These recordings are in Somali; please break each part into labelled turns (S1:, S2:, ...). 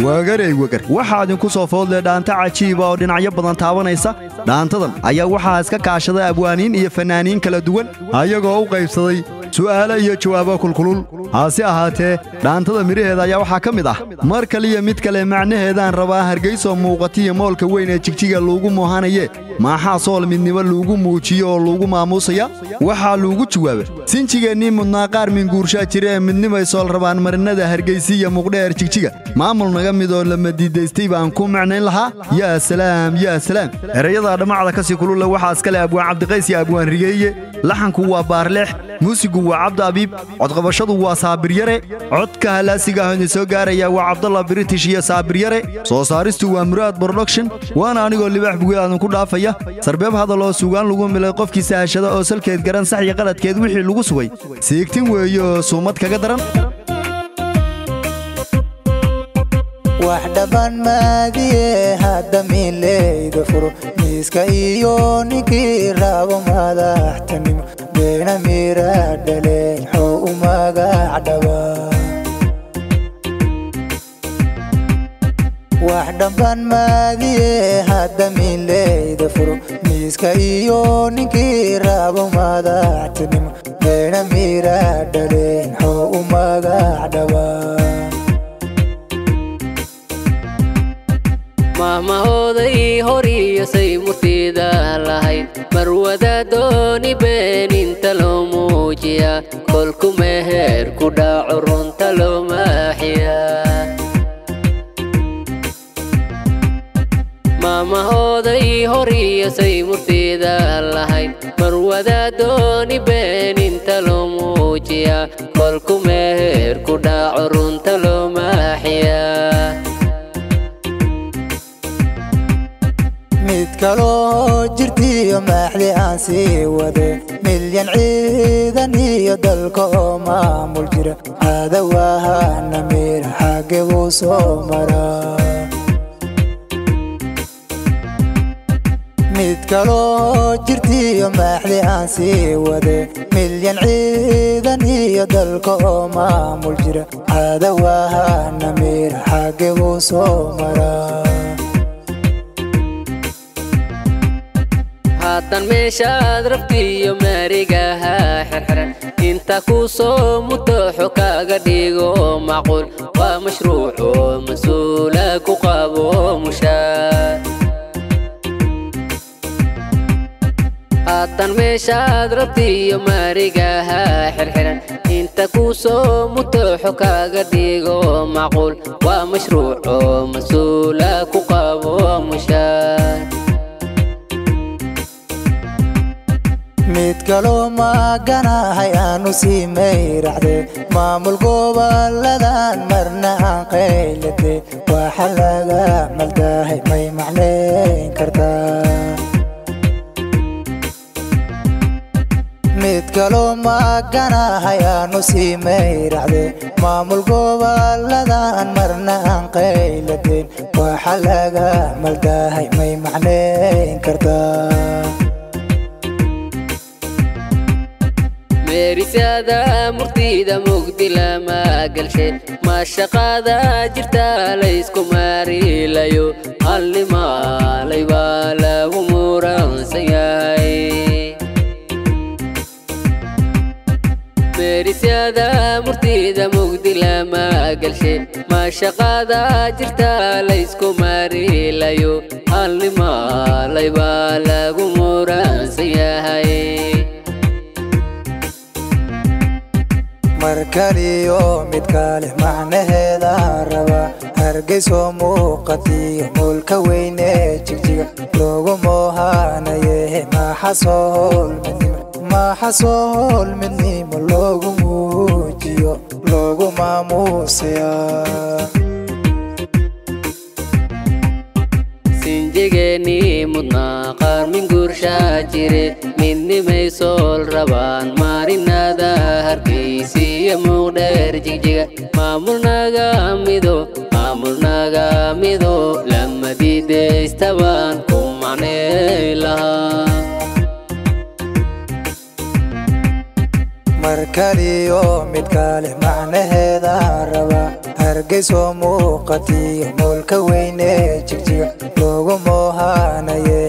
S1: waagaray waxaa idinku soo foodlay dhaanta cajiib oo dhinacyo badan taabanaysa dhaantadan ayaa waxaa iska kaashaday abwaaniin iyo fanaaniin kala duwan ayagoo u qaybsaday su'aalo iyo jawaabo kulkulul hase ahaatee dhaantada miraheeda ayaa waxaa ka mid ah mar kaliya mid kale macnaheedaan rabaa hargeyso muuqatiyo moolka weyn ee jigjiga lagu muuhanaye maxaa sool midnimo lagu muujiyo oo lagu maamuusaya waxaa lagu jawaabay sinjigeennii mudnaa qaar minguurshaa jira ee midnimay sool rabaan marinada hargeysi iyo muqdheer jigjiga maamul naga mid oo lama diidaystay baan ku macnayn lahaa yaa salaam erayada dhamacda kasii kulule waxaa iskale abwaan cabdiqays iyo abwaan rigeeye laxanku waa baarleex muusigu waa cabdi abiib codqabashadu waa saabir yare codka halaasiga ahna soo gaaraya waa cabdalla british iyo saabir yare soo saaristu waa muraad production waana anigoo libaax bugeed ku dhaafaya sarbeeb hadal oo suugaan lagu milay qofkii saashada oo salkeed garan sax iyo qaladkeed wixii lagu sugay siigtin weeyo suumad kaga daran
S2: waxdaban maadiye hadda miilayda furo miiska iyo ninkii raabo madaxtanimo beena mira dhaleen xoo u magac dhaba waxdaban maadiye hadda miilayda furo miiska iyo ninkii raabo madaxtanimo beena mira dhaleen xoo u magac dhaba
S3: مهما هودي هوري سي مرتيدا لهين مرودا دوني بين انت لو موجيا كلكم مهر كودا عرون تلو ماحيا مهما هودي هوري سي مرتيدا لهين مرودا دوني بين انت لو موجيا كلكم مهر كودا عرون تلو ماحيا
S2: midkaloo jirtiyo maaxli aan sii wade milyan ciidan iyo dalka oo maamul jira cadawahana mir xagge buu soo maraa midkaloo jirtiyo maaxli aan sii wade milyan ciidan iyo dalka oo maamul jira cadawahana mir xagge buu soo maraa
S3: haatan meeshaad rabtiyo maarigaha xirxiran inta ku soo mutooxo kaaga dhigo macquul waa mashruuco mas-uula ku qabo mushaar haatan meeshaad rabtiyo maarigaha xirxiran inta ku soo mutooxo kaaga dhigo macquul waa mashruuco mas-uula ku qabo mushaar
S2: midkaloo maaganahay aanu sii mayracde maamul gobolladan marna aan qaylade waxa laga maldahay may macnayn kartaa midkaloo maaganahay aanu sii mayracde maamul gobolladan marna aan qaylade waxa laga maldahay may macnayn kartaa
S3: meerisaada murtida mugdila ma galshe ma shaqada jirta la isku maarilayo hallimaalay baa lagu muransan yahay meerisaada murtida mugdila ma galshe ma shaqada jirta la isku maarilayo hallimaalay baa lagu muransan yahay
S2: markaliyo mid kale macnaheeda raba hargeyso muuqatiyo moolka weyne jigjiga loogu moohanaye maxa sool midnimo loogu muujiyo loogu maamuusaya
S3: sinjigeennii mudnaa qaar minguurshaa jire midnimay sool rabaan maarinada hargeysi iyo muqdheer jigjiga maamul naga mido lama diidaystabaan ku macnay lahaa
S2: markaliyo mid kale macnaheeda raba hargeyso muuqatiyo moolka weyne jigjiga loogu moohanaye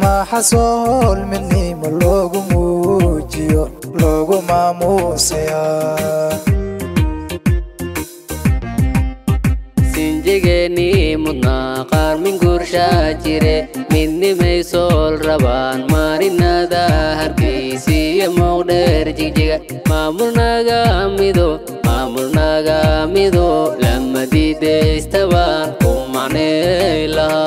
S2: maxasool midnimo loogu muujiyo loogu maamuusaya
S3: sinjigeeni mudnaa qaar min guurshaa jire midnimay sool rabaan maarinada hargeysiyo muuqdheer jigjiga maamulnaga mido lama diidaystabaan ku macnay lahaa